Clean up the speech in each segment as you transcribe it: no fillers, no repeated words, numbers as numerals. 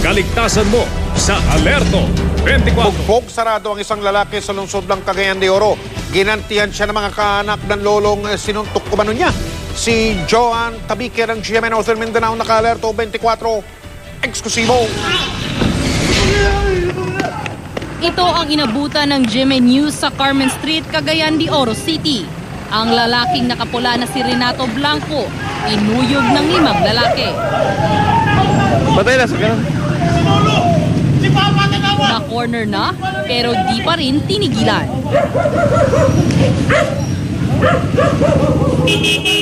kaligtasan mo sa Alerto 24. Bugbog sarado ang isang lalaki sa lungsod ng Cagayan de Oro. Ginantihan siya ng mga kaanak ng lolong sinuntok kumano niya. Si Joan Tabique ng GMA Northern Mindanao, naka-Alerto 24. Eksklusibo. Ito ang inabutan ng GMA News sa Carmen Street, Cagayan de Oro City. Ang lalaking nakapula na si Renato Blanco, inuyog ng 5 lalaki. Patay na sa ganun. Na-corner na, pero di pa rin tinigilan.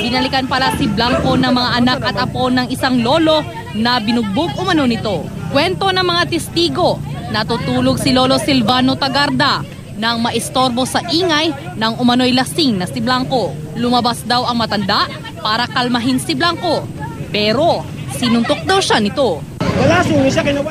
Binalikan pala si Blanco ng mga anak at apo ng isang lolo na binugbog umano nito. Kwento ng mga testigo, natutulog si Lolo Silvano Tagarda nang maistorbo sa ingay ng umano'y lasing na si Blanco. Lumabas daw ang matanda para kalmahin si Blanco, pero sinuntok daw siya nito.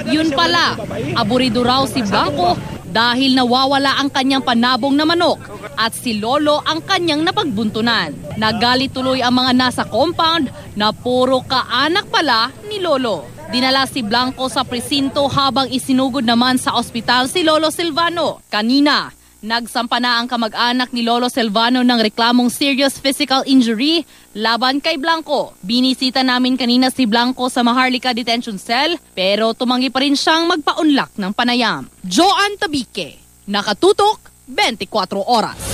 Yun pala, aburido raw si Blanco dahil nawawala ang kanyang panabong na manok at si Lolo ang kanyang napagbuntunan. Nagalit tuloy ang mga nasa compound na puro kaanak pala ni Lolo. Dinala si Blanco sa presinto habang isinugod naman sa ospital si Lolo Silvano. Kanina, nagsampa na ang kamag-anak ni Lolo Silvano ng reklamong serious physical injury laban kay Blanco. Binisita namin kanina si Blanco sa Maharlika Detention Cell pero tumanggi pa rin siyang magpaunlak ng panayam. Joan Tabique, nakatutok 24 oras.